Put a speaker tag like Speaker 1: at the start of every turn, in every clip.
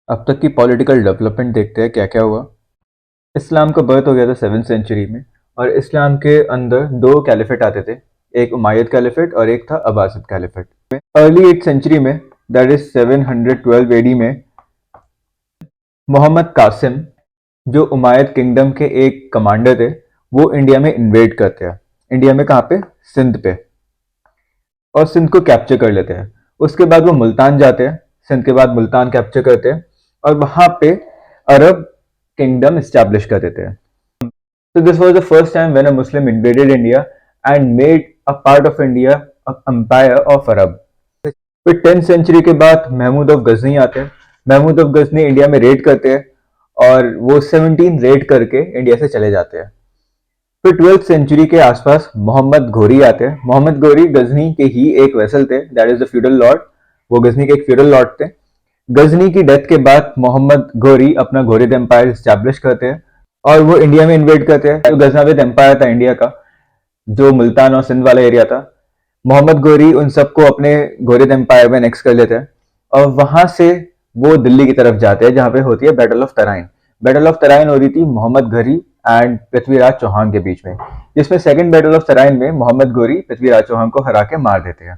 Speaker 1: अब तक की पॉलिटिकल डेवलपमेंट देखते हैं क्या क्या हुआ। इस्लाम का बर्थ हो गया था 7th सेंचुरी में और इस्लाम के अंदर दो कैलिफेट आते थे, एक उमायद कैलिफेट और एक था Abbasid caliphate. Early 8th century में, दैट इज 712 एडी में, मोहम्मद कासिम जो उमायद किंगडम के एक कमांडर थे वो इंडिया में इन्वेड करते हैं। इंडिया में कहाँ पे? सिंध पे। और सिंध को कैप्चर कर लेते हैं। उसके बाद वो मुल्तान जाते हैं, सिंध के बाद मुल्तान कैप्चर करते हैं और वहां पे अरब किंगडम इस्टेब्लिश कर देते हैं। So this was the first time when a Muslim invaded India and made a part of India a empire of Arab. फिर 10th सेंचुरी के बाद महमूद ऑफ गजनी आते हैं। महमूद ऑफ गजनी इंडिया में रेड करते हैं और वो 17 रेड करके इंडिया से चले जाते हैं। फिर 12th सेंचुरी के आसपास मोहम्मद घोरी आते हैं। मोहम्मद घोरी गजनी के ही एक वेसल थे, that is the feudal Lord. वो गजनी के एक फ्यूडल लॉर्ड थे। गजनी की डेथ के बाद मोहम्मद घोरी अपना घोरिद एम्पायर स्टैब्लिश करते हैं और वो इंडिया में इन्वेड करते हैं। जो गजनाविद एम्पायर था इंडिया का, जो मुल्तान और सिंध वाला एरिया था, मोहम्मद घोरी उन सबको अपने घोरिद एम्पायर में नेक्स्ट कर लेते हैं और वहां से वो दिल्ली की तरफ जाते हैं जहां पे होती है battle of Tarain. Battle of Tarain हो रही थी मोहम्मद घोरी एंड पृथ्वीराज चौहान के बीच में, जिसमें सेकंड बैटल ऑफ तराइन में मोहम्मद घोरी पृथ्वीराज चौहान को हरा के मार देते हैं।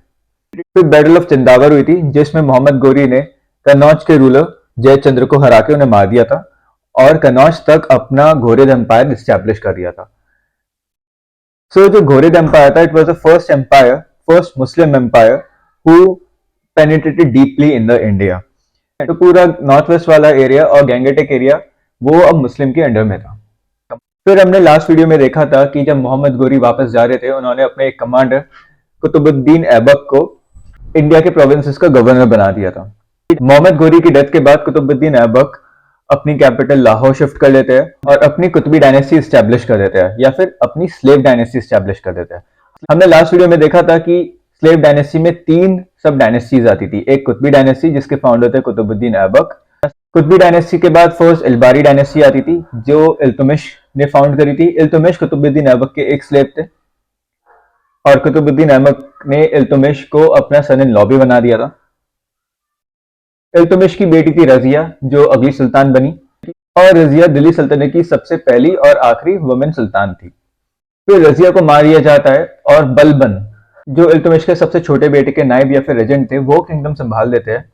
Speaker 1: फिर बैटल ऑफ चंदावर हुई थी जिसमें मोहम्मद घोरी ने कन्नौज के रूलर जयचंद्र को हरा के उन्हें मार दिया था और कन्नौज तक अपना घोरिद एम्पायर स्टैब्लिश कर दिया था। सो जो घोरिद एम्पायर था, it was the first empire, first Muslim empire who penetrated deeply in the India. तो पूरा नॉर्थ वेस्ट वाला एरिया और गैंगेटिक एरिया वो अब मुस्लिम के अंडर में था। फिर हमने लास्ट वीडियो में देखा था कि जब मोहम्मद घोरी वापस जा रहे थे, उन्होंने अपने एक कमांडर कुतुबुद्दीन ऐबक को इंडिया के प्रोविंसेस का गवर्नर बना दिया था। मोहम्मद घोरी की डेथ के बाद कुतुबुद्दीन ऐबक अपनी कैपिटल लाहौर शिफ्ट कर लेते हैं और अपनी कुतुबी डायनेस्टी स्टैब्लिश कर देते हैं, या फिर अपनी स्लेव डायनेस्टी स्टैब्लिश कर देते हैं। हमने लास्ट वीडियो में देखा था कि स्लेव डायनेस्टी में 3 सब डायनेस्टीज आती थी। एक कुतुबी डायनेस्टी जिसके फाउंडर थे कुतुबुद्दीन ऐबक। कुतुबी डायनेस्टी के बाद फर्स्ट इल्बारी डायनेस्टी आती थी जो इल्तुमिश ने फाउंड करी थी। इल्तुमिश कुतुबुद्दीन ऐबक के एक स्लेव थे और कुतुबुद्दीन ऐबक ने इल्तुमिश को अपना सन इन लॉ भी बना दिया था। इल्तुमिश की बेटी थी रजिया जो अगली सुल्तान बनी और रजिया दिल्ली सल्तनत की सबसे पहली और आखिरी वुमेन सुल्तान थी। फिर रजिया को मार दिया जाता है और बलबन जो इल्तुमिश के सबसे छोटे बेटे के नायब या फिर रेजेंट थे वो किंगडम संभाल लेते हैं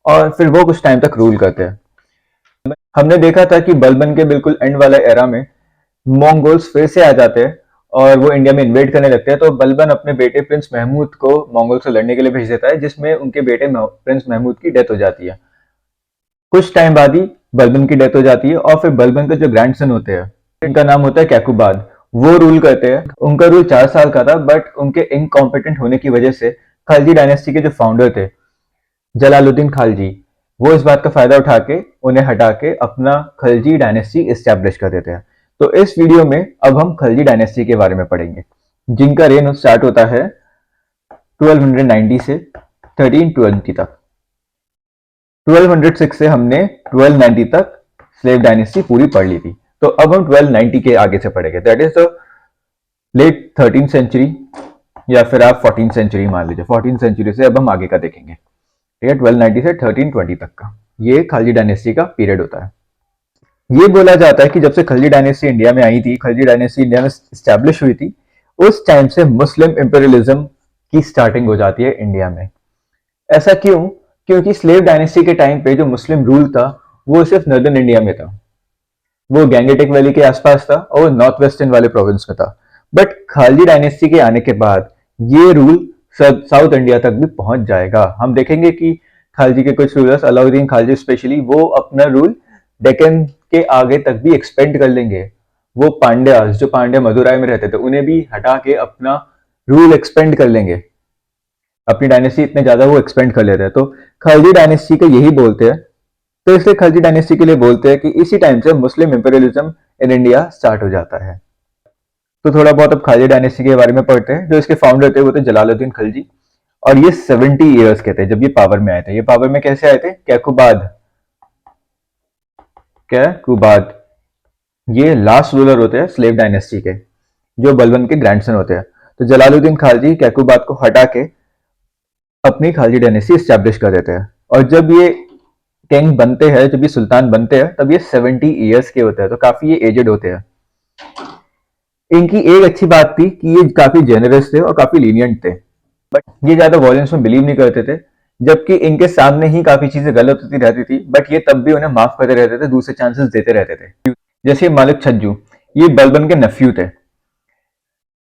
Speaker 1: और फिर वो कुछ टाइम तक रूल करते हैं। हमने देखा था कि बलबन के बिल्कुल एंड वाला एरा में मंगोल्स फिर से आ जाते हैं और वो इंडिया में इन्वेड करने लगते हैं। तो बलबन अपने बेटे प्रिंस महमूद को मंगोल से लड़ने के लिए भेज देता है, जिसमें उनके बेटे प्रिंस महमूद की डेथ हो जाती है। कुछ टाइम बाद ही बलबन की डेथ हो जाती है और फिर बलबन के जो ग्रैंडसन होते हैं, इनका नाम होता है कैकुबाद, वो रूल करते हैं। उनका रूल 4 साल का था, बट उनके इनकॉम्पिटेंट होने की वजह से खलजी डायनेस्टी के जो फाउंडर थे जलालुद्दीन खालजी, वो इस बात का फायदा उठा के उन्हें हटा के अपना खलजी डायनेस्टी इस्टेब्लिश कर देते हैं। तो इस वीडियो में अब हम खलजी डायनेस्टी के बारे में पढ़ेंगे, जिनका रेन स्टार्ट होता है 1290 से 1320 तक। 1206 से हमने 1290 तक स्लेव डायनेस्टी पूरी पढ़ ली थी। तो अब हम 1290 के आगे से पढ़ेंगे, that is the late 13th century या फिर आप 14th सेंचुरी मान लीजिए। 14th सेंचुरी से अब हम आगे का देखेंगे, ठीक है। 1290 से 1320 तक का ये खलजी डायनेस्टी का पीरियड होता है। ये बोला जाता है कि जब से खलजी डायनेस्टी इंडिया में आई थी, खलजी डायनेस्टी इंडिया में स्टैब्लिश हुई थी, उस टाइम से मुस्लिम इंपीरियलिज्म की स्टार्टिंग हो जाती है इंडिया में। ऐसा क्यों? क्योंकि स्लेव डायनेस्टी के टाइम पे जो मुस्लिम रूल था वो सिर्फ नॉर्दर्न इंडिया में था, वो गैंगेटिक वैली के आसपास था और नॉर्थ वेस्टर्न वाले प्रोविंस में था। बट खालजी डायनेस्टी के आने के बाद ये रूल साउथ इंडिया तक भी पहुंच जाएगा। हम देखेंगे कि खालजी के कुछ रूलर्स, अलाउद्दीन खालजी स्पेशली, वो अपना रूल डेक्कन के आगे तक भी एक्सपेंड कर लेंगे। वो पांड्यास, जो पांड्या मदुराई में रहते थे, उन्हें भी हटा के अपना रूल एक्सपेंड कर लेंगे। अपनी डायनेस्टी इतने ज्यादा वो एक्सपेंड कर लेते हैं। तो खलजी डायनेस्टी को यही बोलते हैं। तो इसलिए खलजी डायनेस्टी के लिए बोलते हैं कि इसी टाइम से मुस्लिम इंपीरियलिज्म इन इंडिया स्टार्ट हो जाता है। तो थोड़ा बहुत अब खलजी डायनेस्टी के बारे में पढ़ते हैं। जो इसके फाउंडर थे वो थे जलालुद्दीन खलजी और ये 70 ईयर्स के थे जब ये पावर में आए थे। ये पावर में कैसे आए थे? कैकुबाद, ये लास्ट रूलर होते हैं स्लेव डायनेस्टी के, जो बलबन के ग्रैंडसन होते हैं। तो जलालुद्दीन खालजी कैकुबाद को हटा के अपनी खालजी डायनेस्टी स्टैब्लिश कर देते हैं। और जब ये किंग बनते हैं, जब ये सुल्तान बनते हैं तब ये 70 ईयर्स के होते हैं, तो काफी ये एजेड होते हैं। इनकी एक अच्छी बात थी कि ये काफी जेनरस थे और काफी लीनियंट थे, बट ये ज्यादा वॉयलेंस में बिलीव नहीं करते थे। जबकि इनके सामने ही काफी चीजें गलत होती रहती थी, बट ये तब भी उन्हें माफ करते रहते थे, दूसरे चांसेस देते रहते थे। जैसे मालिक छज्जू, ये बलबन के नेफ्यू थे।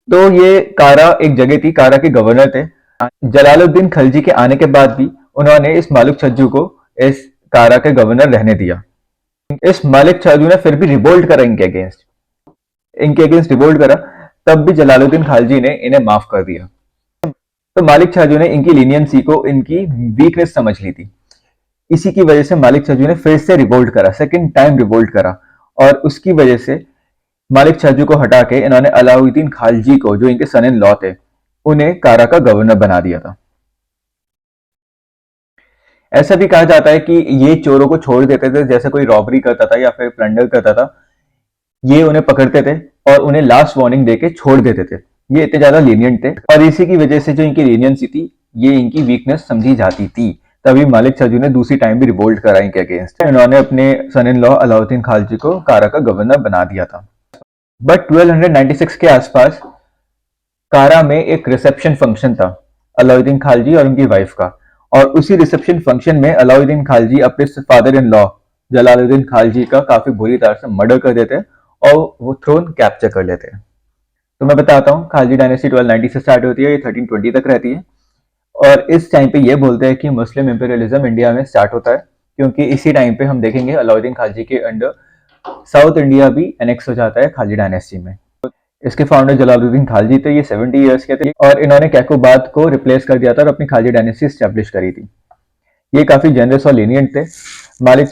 Speaker 1: तो ये कारा एक जगह थी, कारा के गवर्नर थे। जलालुद्दीन खलजी के आने के बाद भी उन्होंने इस मालिक छज्जू को इस कारा के गवर्नर रहने दिया। इस मालिक छज्जू ने फिर भी रिवोल्ट करा इनके अगेंस्ट रिवोल्ट करा, तब भी जलालुद्दीन खलजी ने इन्हें माफ कर दिया। तो मालिक छज्जू ने इनकी लीनियंसी को इनकी वीकनेस समझ ली थी। इसी की वजह से मालिक छज्जू ने फिर से रिवोल्ट करा, सेकंड टाइम रिवोल्ट करा, और उसकी वजह से मालिक छज्जू को हटा के इन्होंने अलाउद्दीन खलजी को, जो इनके सन इन लॉ थे, उन्हें कारा का गवर्नर बना दिया था। ऐसा भी कहा जाता है कि ये चोरों को छोड़ देते थे, जैसे कोई रॉबरी करता था या फिर प्लंडर करता था, ये उन्हें पकड़ते थे और उन्हें लास्ट वार्निंग देके छोड़ देते थे। ये इतने ज्यादा लीनियंट थे, और इसी की वजह से जो इनकी लीनियंसी थी, ये इनकी वीकनेस समझी जाती थी। तभी मालिक छज्जू ने दूसरी टाइम भी रिवोल्ट करा इनके अगेंस्ट। इन्होंने अपने सन इन लॉ अलाउद्दीन खलजी को कारा का गवर्नर बना दिया था। बट 1296 के आसपास कारा में एक रिसेप्शन फंक्शन था अलाउद्दीन खलजी और उनकी वाइफ का, और उसी रिसेप्शन फंक्शन में अलाउद्दीन खलजी अपने father in law Jalaluddin Khalji का काफी बुरी तरह से मर्डर कर देते और वो थ्रोन कैप्चर कर लेते हैं। तो मैं बताता हूँ, खालजी डायनेस्टी 1290 से स्टार्ट होती है, ये 1320 तक रहती है। और इस टाइम पे ये बोलते हैं कि मुस्लिम इंपीरियलिज्म इंडिया में स्टार्ट होता है, क्योंकि इसी टाइम पे हम देखेंगे अलाउद्दीन खलजी के अंडर साउथ इंडिया भी एनेक्स हो जाता है खालजी डायनेस्टी में। इसके फाउंडर जलालुद्दीन खलजी थे, ये 70 ईयर्स के थे, और इन्होंने कैकोबाद को रिप्लेस कर दिया था और अपनी खालजी डायनेस्टी स्टैब्लिश करी थी। ये काफी जेनरस और लीनियंट थे। मालिक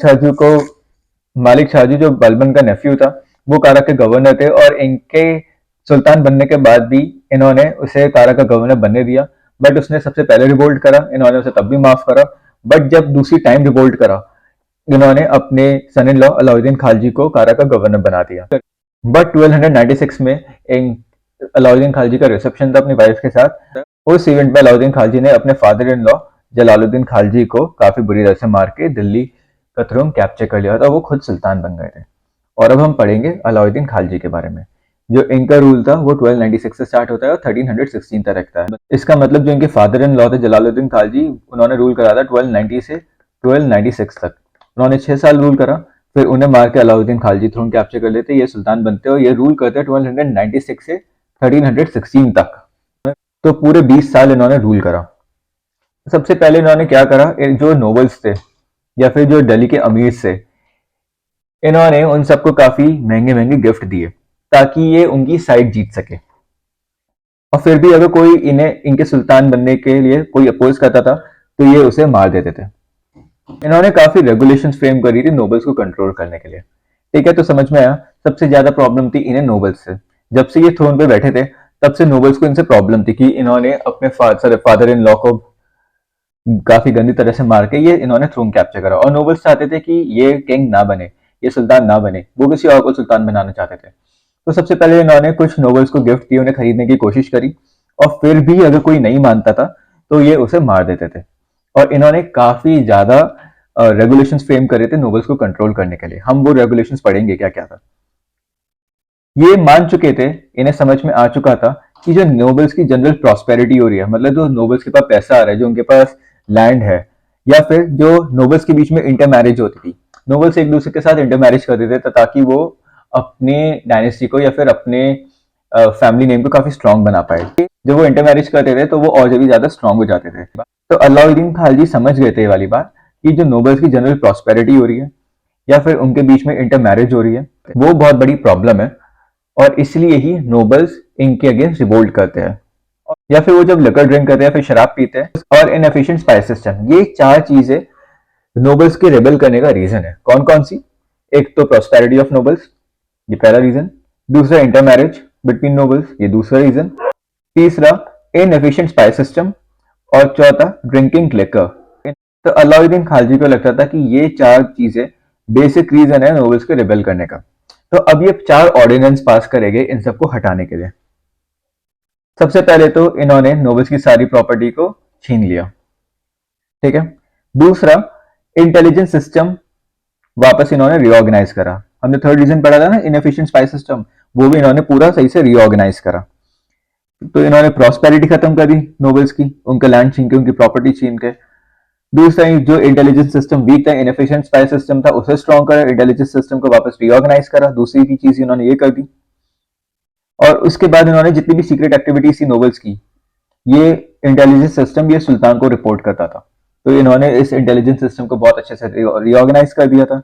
Speaker 1: शाहजू जो बलबन का नेफ्यू था, वो कारा के गवर्नर थे, और इनके सुल्तान बनने के बाद भी इन्होंने उसे कारा का गवर्नर बनने दिया। बट उसने सबसे पहले रिवोल्ट करा, इन्होंने उसे तब भी माफ करा। बट जब दूसरी टाइम रिवोल्ट करा, इन्होंने अपने सन इन लॉ अलाउद्दीन खलजी को कारा का गवर्नर बना दिया। बट 1296 में अलाउद्दीन खलजी का रिसेप्शन था अपनी वाइफ के साथ। उस इवेंट में अलाउद्दीन खलजी ने अपने father in law Jalaluddin Khalji को काफी बुरी तरह से मार के दिल्ली का थ्रोन कैप्चर कर लिया था, वो खुद सुल्तान बन गए थे। और अब हम पढ़ेंगे अलाउद्दीन खलजी के बारे में। जो इनका रूल था वो 1296 से स्टार्ट होता है और 1316 तक रखता है। इसका मतलब जो इनके फादर इन लॉ थे जलालुद्दीन खलजी, उन्होंने रूल करा था 1290 से 1296 तक। उन्होंने 6 साल रूल करा, फिर उन्हें मार के अलाउद्दीन खलजी थ्रोन कैप्चर कर लेते, ये सुल्तान बनते और ये रूल करते 1296 से 1316 तक। तो पूरे 20 साल इन्होंने रूल करा। सबसे पहले इन्होंने क्या करा, जो नोबल्स थे या फिर जो दिल्ली के अमीर थे, इन्होंने उन सबको काफी महंगे महंगे गिफ्ट दिए ताकि ये उनकी साइड जीत सके। और फिर भी अगर कोई इन्हें इनके सुल्तान बनने के लिए कोई अपोज करता था, तो ये उसे मार देते थे। इन्होंने काफी रेगुलेशंस फ्रेम करी थी नोबल्स को कंट्रोल करने के लिए। ठीक है, तो समझ में आया। सबसे ज्यादा प्रॉब्लम थी इन्हें नोबल्स से। जब से ये थ्रोन पे बैठे थे, तब से नोबल्स को इनसे प्रॉब्लम थी कि इन्होंने अपने फादर इन लॉ को काफी गंदी तरह से मार के ये इन्होंने थ्रोन कैप्चर करा। और नोबल्स चाहते थे कि ये किंग ना बने, ये सुल्तान ना बने, वो किसी और को सुल्तान बनाना चाहते थे। तो सबसे पहले इन्होंने कुछ नोबल्स को गिफ्ट दिए, उन्हें खरीदने की कोशिश करी, और फिर भी अगर कोई नहीं मानता था तो ये उसे मार देते थे। और इन्होंने काफी ज्यादा रेगुलेशंस फ्रेम करे थे नोबल्स को कंट्रोल करने के लिए। हम वो रेगुलेशंस पढ़ेंगे क्या क्या था। ये मान चुके थे, इन्हें समझ में आ चुका था कि जो नोबल्स की जनरल प्रॉस्पेरिटी हो रही है, मतलब जो नोबल्स के पास पैसा आ रहा है, जो उनके पास लैंड है, या फिर जो नोबल्स के बीच में इंटर मैरिज होती थी, नोबल्स एक दूसरे के साथ इंटर मैरिज करते थे ताकि वो अपने डायनेस्टी को या फिर अपने फैमिली नेम को काफी स्ट्रांग बना पाए। जब वो इंटर मैरिज करते थे तो वो और भी ज्यादा स्ट्रांग हो जाते थे। तो अलाउद्दीन खलजी समझ गए थे ये वाली बात कि जो नोबल्स की जनरल प्रॉस्पेरिटी हो रही है या फिर उनके बीच में इंटर मैरिज हो रही है, वो बहुत बड़ी प्रॉब्लम है, और इसलिए ही नोबल्स इनके अगेंस्ट रिवोल्ट करते हैं। या फिर वो जब लिकर ड्रिंक करते हैं, फिर शराब पीते हैं, और इनएफिशिएंट स्पाइस सिस्टम, ये 4 चीजें नोबल्स के रेबल करने का रीजन है। कौन कौन सी? एक तो प्रॉस्पेरिटी ऑफ नोबल्स, ये पहला रीजन। दूसरा इंटर मैरिज बिटवीन नोबल्स, ये दूसरा रीजन। तीसरा इनएफिशिएंट स्पाइस सिस्टम, और चौथा ड्रिंकिंग लिकर। तो अलाउद्दीन खलजी को लगता था कि ये 4 चीजें बेसिक रीजन है नोबल्स के रिबेल करने का। तो अब ये 4 ऑर्डिनेंस पास करेंगे इन सबको हटाने के लिए। सबसे पहले तो इन्होंने नोबल्स की सारी प्रॉपर्टी को छीन लिया, ठीक है। दूसरा, इंटेलिजेंस सिस्टम वापस इन्होंने रिऑर्गेनाइज करा। हमने थर्ड रीजन पढ़ा था ना, इनएफिशिएंट स्पाई सिस्टम, वो भी इन्होंने पूरा सही से रिऑर्गेनाइज करा। तो इन्होंने प्रॉस्पेरिटी खत्म कर दी नोबल्स की, उनका लैंड छीन के, उनकी प्रॉपर्टी छीन के। दूसरा, जो इंटेलिजेंस सिस्टम वीक था, इनएफिशिएंट स्पाई सिस्टम था, उसे स्ट्रॉन्ग करा, इंटेलिजेंस सिस्टम को वापस रिऑर्गेनाइज करा। दूसरी की चीज इन्होंने ये कर दी। और उसके बाद इन्होंने जितनी भी सीक्रेट एक्टिविटीज थी नोबल्स की, ये इंटेलिजेंस सिस्टम ये सुल्तान को रिपोर्ट करता था। तो इन्होंने इस इंटेलिजेंस सिस्टम को बहुत अच्छे से रिऑर्गेनाइज कर दिया था।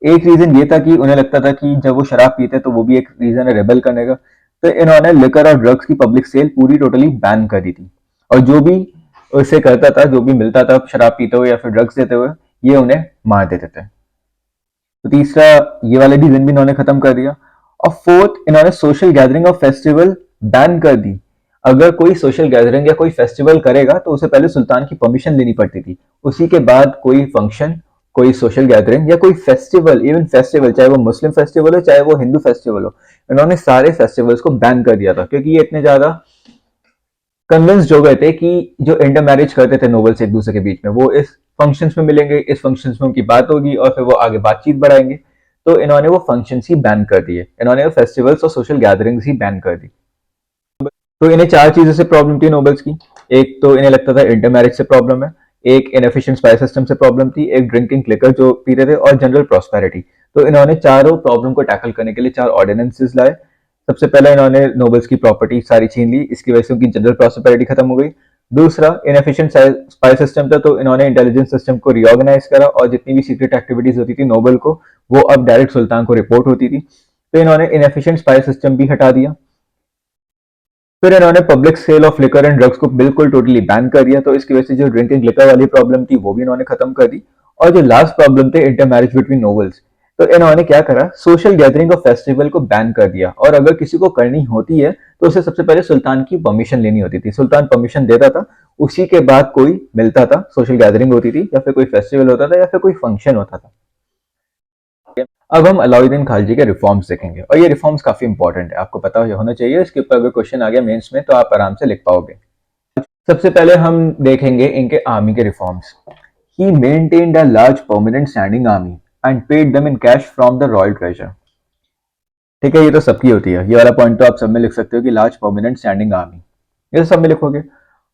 Speaker 1: एक रीजन ये था कि उन्हें लगता था कि जब वो शराब पीते तो वो भी एक रीजन है रेबल करने का। तो इन्होंने लिकर और ड्रग्स की पब्लिक सेल पूरी टोटली बैन कर दी थी। और जो भी उसे करता था, जो भी मिलता था शराब पीते हुए या फिर ड्रग्स देते हुए, ये उन्हें मार देते थे। तो तीसरा, ये वाले रीजन भी इन्होंने खत्म कर दिया। और फोर्थ, इन्होंने सोशल गैदरिंग और फेस्टिवल बैन कर दी। अगर कोई सोशल गैदरिंग या कोई फेस्टिवल करेगा तो उसे पहले सुल्तान की परमिशन लेनी पड़ती थी। उसी के बाद कोई फंक्शन, कोई सोशल गैदरिंग या कोई फेस्टिवल, इवन फेस्टिवल चाहे वो मुस्लिम फेस्टिवल हो चाहे वो हिंदू फेस्टिवल हो, इन्होंने सारे फेस्टिवल्स को बैन कर दिया था। क्योंकि ये इतने ज्यादा कन्विंस्ड हो गए थे कि जो इंटर मैरिज करते थे नोबल्स एक दूसरे के बीच में, वो इस फंक्शंस में मिलेंगे, इस फंक्शंस में उनकी बात होगी और फिर वो आगे बातचीत बढ़ाएंगे। तो इन्होंने वो फंक्शंस ही बैन कर दिए, इन्होंने वो फेस्टिवल्स और सोशल गैदरिंग्स ही बैन कर दी। तो इन्हें चार चीजों से प्रॉब्लम थी नोबल्स की। एक तो इन्हें लगता था इंटर मैरिज से प्रॉब्लम है, एक इनएफिशिएंट स्पाई सिस्टम से प्रॉब्लम थी, एक ड्रिंकिंग लिकर जो पीते थे, और जनरल प्रॉस्पेरिटी। तो इन्होंने चारों प्रॉब्लम को टैकल करने के लिए चार ऑर्डिनेंसेस लाए। सबसे पहले इन्होंने नोबल्स की प्रॉपर्टी सारी छीन ली, इसकी वजह से उनकी जनरल प्रॉस्पेरिटी खत्म हो गई। दूसरा, इनएफिशिएंट स्पाई सिस्टम था, तो इन्होंने इंटेलिजेंस सिस्टम को रिऑर्गेनाइज करा और जितनी भी सीक्रेट एक्टिविटीज होती थी नोबल को, वो अब डायरेक्ट सुल्तान को रिपोर्ट होती थी। तो इन्होंने इनएफिशिएंट स्पाई सिस्टम भी हटा दिया। फिर इन्होंने public sale of liquor and drugs को बिल्कुल टोटली बैन कर दिया। तो इसकी वजह से जो ड्रिंकिंग लिकर वाली प्रॉब्लम थी वो भी इन्होंने खत्म कर दी। और जो लास्ट प्रॉब्लम थे इंटर मैरिज बिटवीन नोबल्स, तो इन्होंने क्या करा, सोशल गैदरिंग और फेस्टिवल को बैन कर दिया। और अगर किसी को करनी होती है तो उसे सबसे पहले सुल्तान की परमिशन लेनी होती थी। सुल्तान परमिशन देता था, उसी के बाद कोई मिलता था, सोशल गैदरिंग होती थी या फिर कोई फेस्टिवल होता था या फिर कोई फंक्शन होता था। अब हम अलाउद्दीन खिलजी के रिफॉर्म्स देखेंगे, और ये रिफॉर्म्स काफी इंपॉर्टेंट है, आपको पता होना चाहिए। इसके ऊपर अगर क्वेश्चन आ गया मेंस में तो आप आराम से लिख पाओगे। सबसे पहले हम देखेंगे इनके आर्मी के reforms. He maintained a large permanent standing army and paid them in cash from the royal treasure. ठीक है, ये तो सबकी होती है, ये वाला पॉइंट तो आप सब में लिख सकते हो कि लार्ज परमानेंट स्टैंडिंग आर्मी, ये तो सब में लिखोगे।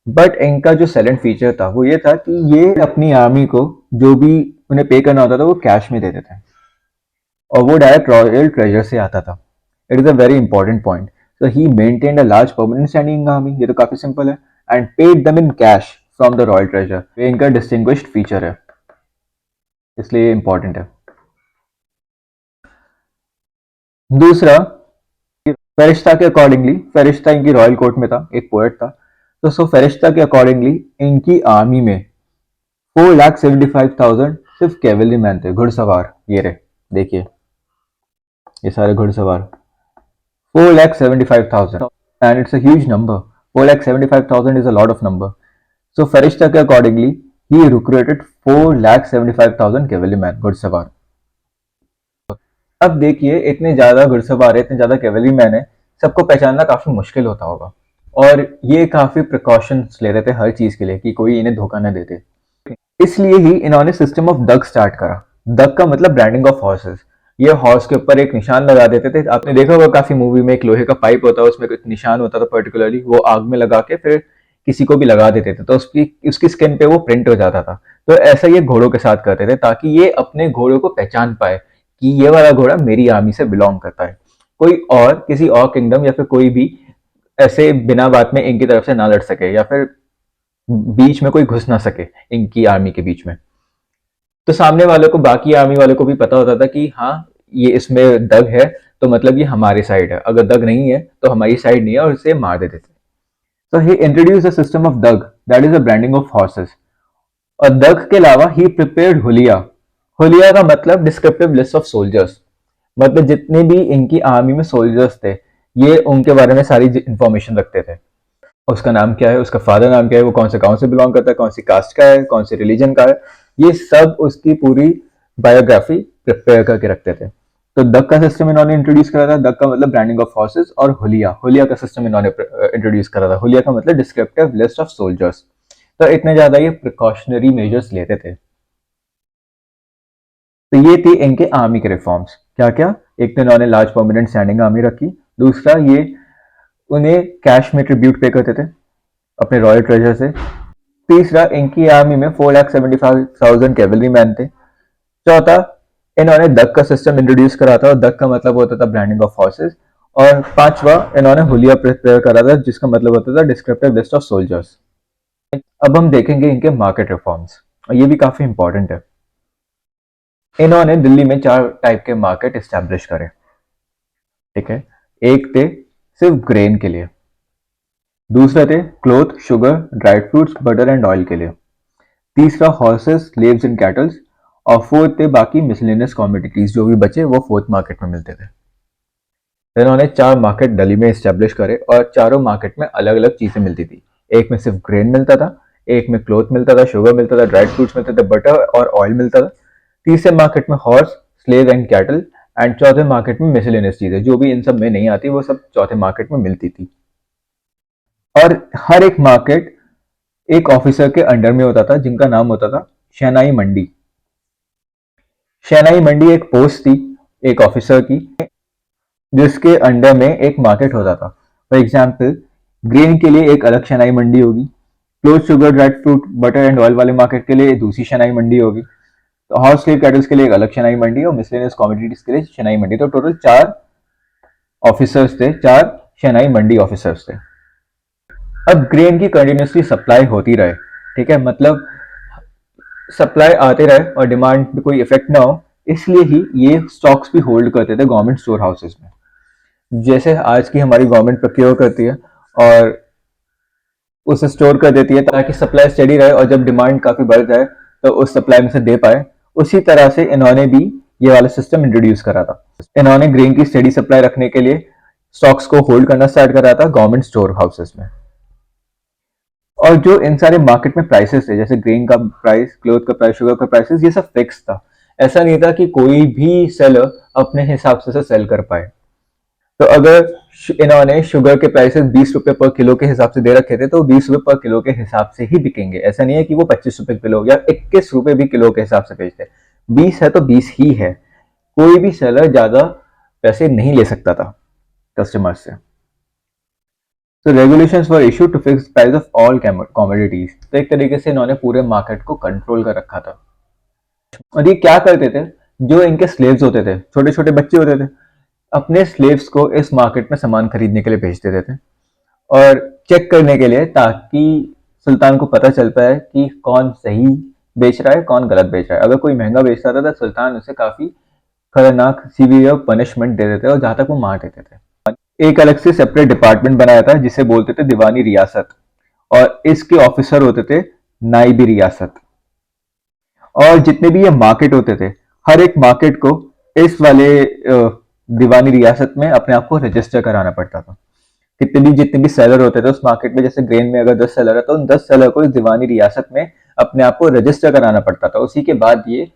Speaker 1: बट इनका जो सेलेंट फीचर था वो ये था कि ये अपनी आर्मी को जो भी उन्हें पे करना होता था वो कैश में देते थे, और वो डायरेक्ट रॉयल ट्रेजर से आता था। It is a very important point. So he maintained a large permanent standing army, ये तो काफी सिंपल है, and paid them in cash from the royal treasure. ये इनका डिस्टिंग्विश्ड फीचर है, इसलिए इंपॉर्टेंट है। दूसरा, फेरिश्ता के अकॉर्डिंगली, फेरिश्ता इनकी रॉयल कोर्ट में था, एक पोएट था। तो सो फेरिश्ता के अकॉर्डिंगली इनकी आर्मी में 4,75,000 सिर्फ कैवलरी मैन थे, घुड़सवार। ये रहे, देखिए ये सारे घुड़सवार, 4,75,000, and it's a huge number. 4,75,000 is a lot of number. So Farishta के accordingly, he recruited 4,75,000 cavalrymen, घुड़सवार। अब देखिए इतने ज्यादा घुड़सवार है, इतने ज्यादा कैवलरीमैन है, सबको पहचानना काफी मुश्किल होता होगा। और ये काफी प्रिकॉशंस ले रहे थे हर चीज के लिए कि कोई इन्हें धोखा न देते। इसलिए ही इन्होंने सिस्टम ऑफ दग स्टार्ट करा। दग का मतलब ब्रांडिंग ऑफ हॉर्सेस। ये हॉर्स के ऊपर एक निशान लगा देते थे, आपने देखा होगा काफी मूवी में, एक लोहे का पाइप होता है, उसमें कुछ निशान होता था पर्टिकुलरली, वो आग में लगा के फिर किसी को भी लगा देते थे तो उसकी उसकी स्किन पे वो प्रिंट हो जाता था। तो ऐसा ये घोड़ों के साथ करते थे ताकि ये अपने घोड़ों को पहचान पाए कि ये वाला घोड़ा मेरी आर्मी से बिलोंग करता है, कोई और किसी और किंगडम या फिर कोई भी ऐसे बिना बात में इनकी तरफ से ना लड़ सके, या फिर बीच में कोई घुस ना सके इनकी आर्मी के बीच में। तो सामने वालों को, बाकी आर्मी वालों को भी पता होता था कि हाँ ये इसमें दग है, तो मतलब ये हमारे साइड है, अगर दग नहीं है तो हमारी साइड नहीं है, और इसे मार देते थे। So he introduced a system of dug, that is the branding of horses. और दग के अलावा ही प्रिपेयर्ड हुलिया। हुलिया का मतलब डिस्क्रिप्टिव लिस्ट ऑफ सोल्जर्स, मतलब जितने भी इनकी आर्मी में सोल्जर्स थे ये उनके बारे में सारी इंफॉर्मेशन रखते थे। उसका नाम क्या है, उसका फादर नाम क्या है, वो कौन से गांव से बिलोंग करता है, कौन सी कास्ट का है, कौन से रिलीजन का है, ये सब उसकी पूरी बायोग्राफी प्रिपेयर करके रखते थे। तो दग का सिस्टम इन्होंने इंट्रोड्यूस करा था। दग का मतलब ब्रांडिंग ऑफ हॉर्सेस। और हुलिया, हुलिया का सिस्टम इन्होंने इंट्रोड्यूस करा था। हुलिया का मतलब डिस्क्रिप्टिव लिस्ट ऑफ सोल्जर्स। तो इतने ज्यादा ये प्रिकॉशनरी मेजर्स लेते थे। तो ये थी इनके आर्मी के रिफॉर्म्स। क्या क्या? एक तो इन्होंने लार्ज परमानेंट स्टैंडिंग आर्मी रखी, दूसरा ये उन्हें कैश में ट्रिब्यूट पे करते थे अपने रॉयल ट्रेजर से, तीसरा इनकी आर्मी में 4,75,000 कैवलरी मैन थे, चौथा इन्होंने दक का सिस्टम इंट्रोड्यूस करा था, और दक का मतलब होता था ब्रांडिंग ऑफ हॉर्सेस, और पांचवा इन्होंने हुलिया प्रिपेयर करा था जिसका मतलब होता था डिस्क्रिप्टिव लिस्ट ऑफ सोल्जर्स। अब हम देखेंगे इनके मार्केट रिफॉर्म्स, और ये भी काफी इंपॉर्टेंट है। इन्होंने दिल्ली में 4 टाइप के मार्केट एस्टैब्लिश करे, ठीक है। एक थे सिर्फ ग्रेन के लिए, दूसरे थे cloth, sugar, dried fruits, butter and oil के लिए, तीसरा हॉर्सेस, स्लेव्स एंड कैटल्स, और फोर्थ थे बाकी मिसलेनियस कॉमोडिटीज जो भी बचे वो फोर्थ मार्केट में मिलते थे। इन्होंने 4 मार्केट दिल्ली में एस्टेब्लिश करे, और चारों मार्केट में अलग अलग चीजें मिलती थी। एक में सिर्फ ग्रेन मिलता था, एक में क्लोथ मिलता था, शुगर मिलता था, ड्राइड फ्रूट्स मिलते थे, बटर और ऑयल मिलता था, तीसरे मार्केट में horse, slave and cattle, and चौथे मार्केट में मिसलेनियस चीजें जो भी इन सब में नहीं आती वो सब चौथे मार्केट में मिलती थी। और हर एक मार्केट एक ऑफिसर के अंडर में होता था जिनका नाम होता था शहनाई मंडी। शहनाई मंडी एक पोस्ट थी एक ऑफिसर की जिसके अंडर में एक मार्केट होता था। फॉर एग्जाम्पल, ग्रेन के लिए एक अलग शहनाई मंडी होगी, cloth, sugar, dried fruit, butter and oil वाले मार्केट के लिए दूसरी शहनाई मंडी होगी, तो हॉर्स, स्लेव, कैटल्स के लिए एक अलग शहनाई मंडी, और मिसलेनियस कमोडिटीज के लिए शहनाई मंडी। तो टोटल 4 ऑफिसर्स थे, 4 शहनाई मंडी ऑफिसर्स थे। अब ग्रेन की कंटिन्यूसली सप्लाई होती रहे, ठीक है, मतलब सप्लाई आते रहे और डिमांड पे कोई इफेक्ट ना हो, इसलिए ही ये स्टॉक्स भी होल्ड करते थे गवर्नमेंट स्टोर हाउसेस में। जैसे आज की हमारी गवर्नमेंट प्रोक्योर करती है और उसे स्टोर कर देती है ताकि सप्लाई स्टेडी रहे, और जब डिमांड काफी बढ़ जाए तो उस सप्लाई में से दे पाए, उसी तरह से इन्होंने भी ये वाला सिस्टम इंट्रोड्यूस करा था। इन्होंने ग्रेन की स्टेडी सप्लाई रखने के लिए स्टॉक्स को होल्ड करना स्टार्ट करा था गवर्नमेंट स्टोर हाउसेस में। और जो इन सारे मार्केट में प्राइसेस थे, जैसे ग्रेन का प्राइस, क्लोथ का प्राइस, शुगर का प्राइसेस, ये सब फिक्स था। ऐसा नहीं था कि कोई भी सेलर अपने हिसाब से सेल कर पाए। तो अगर इन्होंने शुगर के प्राइसेस 20 रुपए पर किलो के हिसाब से दे रखे थे तो 20 रुपए पर किलो के हिसाब से ही बिकेंगे। ऐसा नहीं है कि वो 25 रुपए किलो या 21 रुपए भी किलो के हिसाब से बेचते। 20 है तो 20 ही है। कोई भी सेलर ज्यादा पैसे नहीं ले सकता था कस्टमर से। तो regulations were issue to fix price of all commodities. तो एक तरीके से इन्होंने पूरे मार्केट को कंट्रोल कर रखा था। और ये क्या करते थे, जो इनके स्लेव्स होते थे, छोटे छोटे बच्चे होते थे, अपने स्लेव्स को इस मार्केट में सामान खरीदने के लिए भेज देते थे, और चेक करने के लिए, ताकि सुल्तान को पता चल पाए कि कौन सही बेच रहा है कौन गलत बेच रहा है। अगर कोई महंगा बेच रहा था तो सुल्तान उसे काफी खतरनाक सीवियर पनिशमेंट दे देते और जहां तक वो मार देते थे। एक अलग से सेपरेट डिपार्टमेंट बनाया था जिसे बोलते थे दीवानी रियासत, और इसके ऑफिसर होते थे नाइबी रियासत। और जितने भी ये मार्केट होते थे, हर एक मार्केट को इस वाले दीवानी रियासत में अपने आप को रजिस्टर कराना पड़ता था। जितने भी सेलर होते थे उस मार्केट में, जैसे ग्रेन में अगर 10 सेलर है तो उन 10 सेलर को इस दीवानी रियासत में अपने आप को रजिस्टर कराना पड़ता था, उसी के बाद ये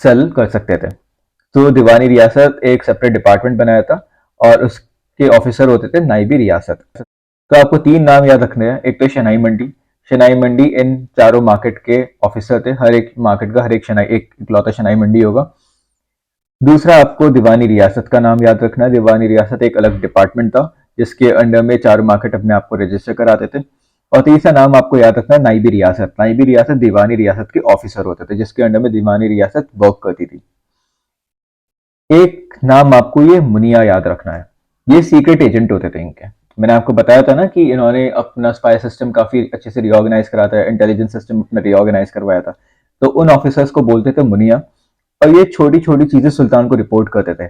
Speaker 1: सेल कर सकते थे। तो दीवानी रियासत एक सेपरेट डिपार्टमेंट बनाया था, और उसके ऑफिसर होते थे नाइबी रियासत। तो आपको 3 नाम याद रखने हैं। एक तो शनाई मंडी। शनाई मंडी इन चारों मार्केट के ऑफिसर थे, हर एक मार्केट का हर एक शनाई, एक इकलौता शनाई मंडी होगा। दूसरा, आपको दीवानी रियासत का नाम याद रखना है। दीवानी रियासत एक अलग डिपार्टमेंट था जिसके अंडर में चारों मार्केट अपने आप को रजिस्टर कराते थे। और तीसरा नाम आपको याद रखना है नाइबी रियासत। नाइबी रियासत दीवानी रियासत के ऑफिसर होते थे जिसके अंडर में दीवानी रियासत वर्क करती थी। एक नाम आपको ये मुनिया याद रखना है। ये सीक्रेट एजेंट होते थे इनके। मैंने आपको बताया था ना कि इन्होंने अपना स्पाई सिस्टम काफी अच्छे से रिऑर्गेनाइज करा था, इंटेलिजेंस सिस्टम अपना रिऑर्गेनाइज करवाया था। तो उन ऑफिसर्स को बोलते थे मुनिया, और ये छोटी छोटी चीजें सुल्तान को रिपोर्ट करते थे।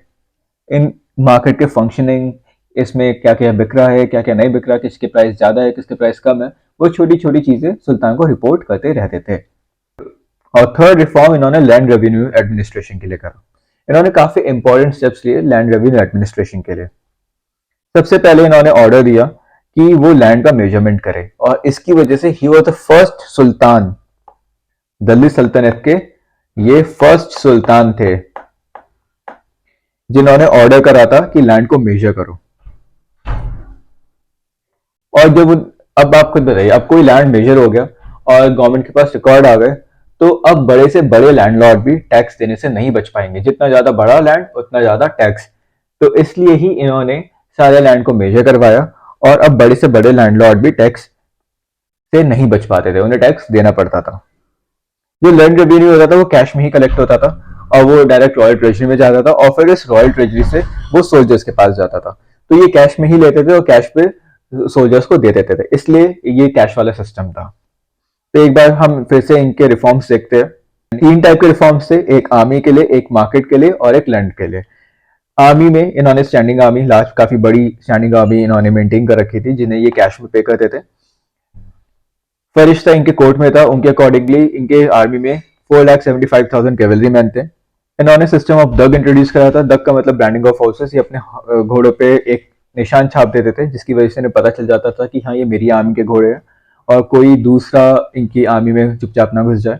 Speaker 1: इन मार्केट के फंक्शनिंग, इसमें क्या क्या बिक रहा है, क्या क्या नहीं बिक रहा, किसके प्राइस ज्यादा है, किसके प्राइस कम है, वो छोटी छोटी चीजें सुल्तान को रिपोर्ट करते रहते थे। और थर्ड रिफॉर्म इन्होंने लैंड रेवेन्यू एडमिनिस्ट्रेशन के लिए करा। इन्होंने काफी इंपॉर्टेंट स्टेप्स लिए लैंड रेवेन्यू एडमिनिस्ट्रेशन के लिए। सबसे पहले इन्होंने ऑर्डर दिया कि वो लैंड का मेजरमेंट करे, और इसकी वजह से ही was the first sultan, Delhi सल्तनत के ये फर्स्ट सुल्तान थे जिन्होंने ऑर्डर करा था कि लैंड को मेजर करो। और जब अब आप खुद बताइए, अब कोई लैंड मेजर हो गया और गवर्नमेंट के पास रिकॉर्ड आ गए, तो अब बड़े से बड़े लैंडलॉर्ड भी टैक्स देने से नहीं बच पाएंगे, जितना ज्यादा बड़ा लैंड उतना ज्यादा टैक्स। तो इसलिए ही इन्होंने सारे लैंड को मेजर करवाया, और अब बड़े से बड़े लैंडलॉर्ड भी टैक्स से नहीं बच पाते थे, उन्हें टैक्स देना पड़ता था। जो लैंड रेवेन्यू होता था वो कैश में ही कलेक्ट होता था, और वो डायरेक्ट रॉयल ट्रेजरी में जाता था, और फिर इस रॉयल ट्रेजरी से वो सोल्जर्स के पास जाता था। तो ये कैश में ही लेते थे और कैश पे सोल्जर्स को दे देते थे, इसलिए ये कैश वाला सिस्टम था। तो एक बार हम फिर से इनके रिफॉर्म्स देखते हैं। 3 टाइप के रिफॉर्म्स थे, एक आर्मी के लिए, एक मार्केट के लिए और एक लैंड के लिए। आर्मी में इन्होंने स्टैंडिंग आर्मी, लास्ट काफी बड़ी स्टैंडिंग आर्मी इन्होंने मेंटेन कर रखी थी, जिन्हें ये कैश में पे करते थे। फरिश्ता इनके कोर्ट में था, उनके अकॉर्डिंगली इनके आर्मी में 4,75,000 कैवलरी मैन थे। इन्होंने सिस्टम ऑफ दग इंट्रोड्यूस करा था। दग का मतलब ब्रांडिंग ऑफ फोर्सेस। ये अपने घोड़ों पे एक निशान छाप देते थे, जिसकी वजह से इन्हें पता चल जाता था कि हाँ ये मेरी आर्मी के घोड़े हैं, और कोई दूसरा इनकी आर्मी में चुपचाप ना घुस जाए।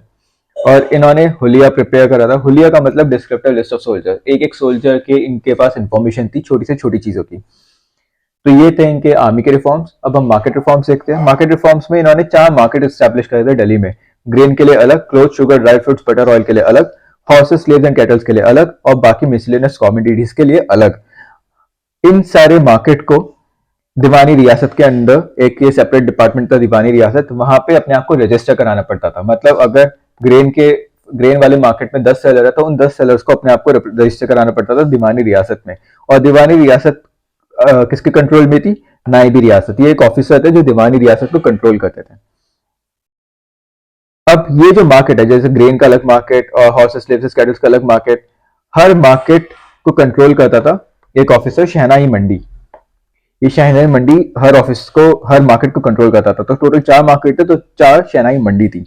Speaker 1: और इन्होंने हुलिया प्रिपेयर करा था। हुलिया का मतलब डिस्क्रिप्टिव लिस्ट ऑफ सोल्जर, एक एक सोल्जर के इनके पास इंफॉर्मेशन थी छोटी से छोटी चीजों की। तो ये थे इनके आर्मी के रिफॉर्म्स। अब हम मार्केट रिफॉर्म्स देखते हैं। मार्केट रिफॉर्म्स में इन्होंने 4 मार्केट स्टैब्लिश करे थे दिल्ली में। ग्रेन के लिए अलग, cloth, sugar, dry fruits, butter, oil के लिए अलग, हॉर्सेस, स्लेव्स एंड कैटल्स के लिए अलग, और बाकी मिसलेनियस कमोडिटीज के लिए अलग। इन सारे मार्केट को दीवानी रियासत के अंदर, एक ये सेपरेट डिपार्टमेंट था दीवानी रियासत, वहां पे अपने आप को रजिस्टर कराना पड़ता था। मतलब अगर ग्रेन वाले मार्केट में 10 सेलर है तो उन 10 सेलर्स को अपने आप को रजिस्टर कराना पड़ता था दीवानी रियासत में। और दीवानी रियासत किसके कंट्रोल में थी? नायबी रियासत। ये एक ऑफिसर थे जो दीवानी रियासत को कंट्रोल करते थे। अब ये जो मार्केट है, जैसे ग्रेन का अलग मार्केट और हॉर्सेस, स्लेव्स, कैटल्स का अलग मार्केट, हर मार्केट को कंट्रोल करता था एक ऑफिसर, शहनाई मंडी। ये शहनाई मंडी हर ऑफिस को, हर मार्केट को कंट्रोल करता था। तो टोटल 4 मार्केट थे, तो 4 शहनाई मंडी थी।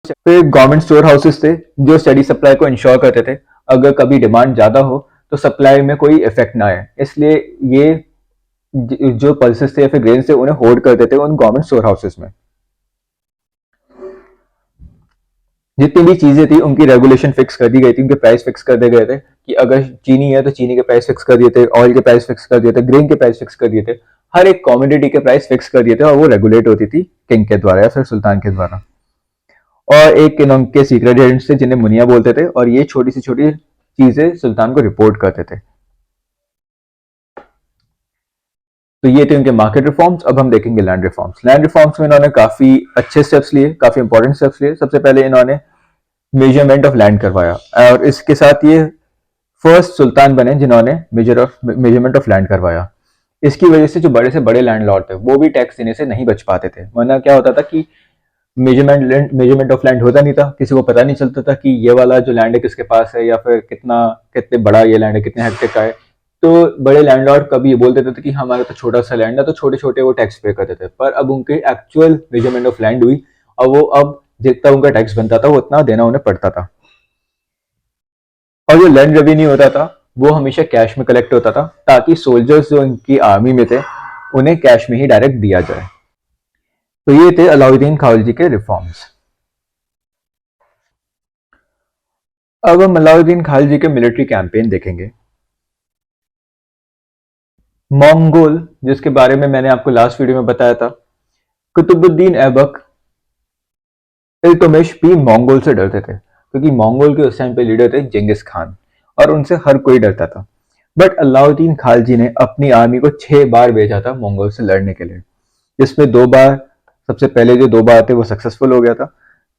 Speaker 1: फिर गवर्नमेंट स्टोर हाउसेस थे जो स्टडी सप्लाई को इंश्योर करते थे। अगर कभी डिमांड ज्यादा हो तो सप्लाई में कोई इफेक्ट ना आए, इसलिए ये जो पल्सेस थे या फिर ग्रेन थे उन्हें होल्ड करते थे उन गवर्नमेंट स्टोर हाउसेस में। जितनी भी चीजें थी उनकी रेगुलेशन फिक्स कर दी गई थी, उनके प्राइस फिक्स कर दिए गए थे कि अगर चीनी है तो चीनी के प्राइस फिक्स कर दिए थे, ऑयल के प्राइस फिक्स कर दिए थे, ग्रेन के प्राइस फिक्स कर दिए थे। हर एक कॉमोडिटी के प्राइस फिक्स कर दिए थे, और वो रेगुलेट होती थी किंग के द्वारा या फिर सुल्तान के द्वारा। और एक इनके सीक्रेट एजेंट्स थे जिन्हें मुनिया बोलते थे, और ये छोटी सी छोटी चीजें सुल्तान को रिपोर्ट करते थे। तो ये थे उनके मार्केट रिफॉर्म्स। अब हम देखेंगे लैंड रिफॉर्म्स। लैंड रिफॉर्म्स में इन्होंने काफी अच्छे स्टेप्स लिए, काफी इंपॉर्टेंट स्टेप्स लिए। सबसे पहले इन्होंने मेजरमेंट ऑफ लैंड करवाया, और इसके साथ ये फर्स्ट सुल्तान बने जिन्होंने मेजरमेंट ऑफ लैंड करवाया। इसकी वजह से जो बड़े से बड़े लैंडलॉर्ड थे वो भी टैक्स देने से नहीं बच पाते थे। वरना क्या होता था कि मेजरमेंट ऑफ लैंड होता नहीं था, किसी को पता नहीं चलता था कि ये वाला जो लैंड है किसके पास है, या फिर कितने बड़ा ये लैंड है, कितने हेक्टेयर का है। तो बड़े लैंडलॉर्ड कभी ये बोल देते थे कि हमारा तो छोटा सा लैंड है, तो छोटे छोटे वो टैक्स पे करते थे। पर अब उनकी एक्चुअल मेजरमेंट ऑफ लैंड हुई, और वो अब जितना उनका टैक्स बनता था वो उतना देना उन्हें पड़ता था। और जो लैंड रेवेन्यू होता था वो हमेशा कैश में कलेक्ट होता था, ताकि सोल्जर्स जो इनकी आर्मी में थे उन्हें कैश में ही डायरेक्ट दिया जाए। तो ये थे अलाउद्दीन खालजी के रिफॉर्म्स। अब हम अलाउद्दीन खालजी के मिलिट्री कैंपेन देखेंगे। मंगोल, जिसके बारे में मैंने आपको लास्ट वीडियो में बताया था, कुतुबुद्दीन ऐबक, इल्तुतमिश भी मंगोल से डरते थे, क्योंकि मंगोल के उस टाइम पे लीडर थे जिंगिस खान, और उनसे हर कोई डरता था। बट अलाउद्दीन खालजी ने अपनी आर्मी को 6 बार भेजा था मंगोल से लड़ने के लिए, जिसमें 2 बार, सबसे पहले जो 2 बार थे वो सक्सेसफुल हो गया था।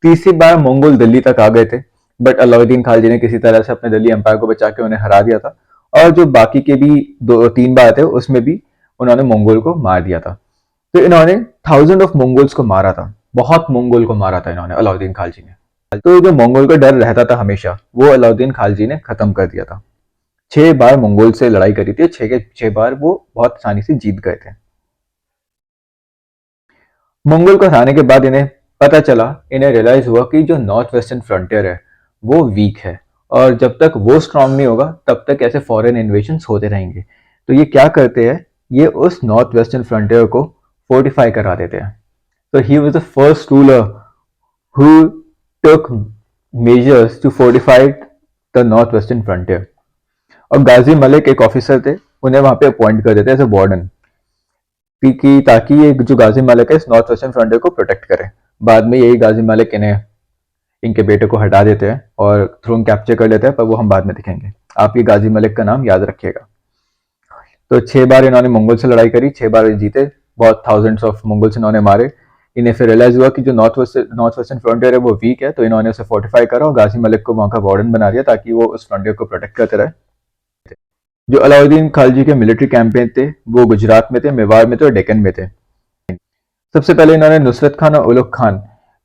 Speaker 1: तीसरी बार मंगोल दिल्ली तक आ गए थे, बट अलाउद्दीन खालजी ने किसी तरह से अपने दिल्ली एम्पायर को बचा के उन्हें हरा दिया था। और जो बाकी के भी 2-3 बार थे उसमें भी उन्होंने मंगोल को मार दिया था। तो इन्होंने थाउजेंड ऑफ मंगोल्स को मारा था, बहुत मंगोल को मारा था इन्होंने, अलाउद्दीन खालजी ने। तो जो मंगोल का डर रहता था हमेशा, वो अलाउद्दीन खालजी ने खत्म कर दिया था। 6 बार मंगोल से लड़ाई करी थी, 6 के 6 बार वो बहुत आसानी से जीत गए थे। मंगोल को हराने के बाद इन्हें पता चला, इन्हें रियलाइज हुआ कि जो नॉर्थ वेस्टर्न फ्रंटियर है वो वीक है, और जब तक वो स्ट्रांग नहीं होगा तब तक ऐसे फॉरेन इन्वेजन होते रहेंगे। तो ये क्या करते हैं, ये उस नॉर्थ वेस्टर्न फ्रंटियर को फोर्टिफाई करा देते हैं। तो he was the first ruler who took measures to fortify the north western frontier. और गाजी मलिक एक ऑफिसर थे, उन्हें वहां पे अपॉइंट कर देते हैं एज ए वार्डन, ताकि ये जो गाजी मलिक है इस नॉर्थ वेस्टर्न फ्रंटियर को प्रोटेक्ट करे। बाद में यही गाजी मलिक इन्हें इनके बेटे को हटा देते हैं और थ्रोन कैप्चर कर लेते हैं, पर वो हम बाद में दिखेंगे। आप ये गाजी मलिक का नाम याद रखिएगा। तो 6 बार इन्होंने मंगोल से लड़ाई करी, 6 बार जीते, बहुत थाउजेंड्स ऑफ मंगोल्स इन्होंने मारे। इन्हें फिर रियलाइज हुआ कि जो नॉर्थ वेस्टर्न फ्रंटियर है वो वीक है, तो इन्होंने उसे फोर्टिफाई करा और गाजी मलिक को वहां का वार्डन बना दिया ताकि वो उस फ्रंटियर को प्रोटेक्ट करते रहे। जो अलाउद्दीन खिलजी के मिलिट्री कैंपेन थे वो गुजरात में थे, मेवाड़ में थे और डेक्कन में थे। सबसे पहले इन्होंने नुसरत खान और उलुग खान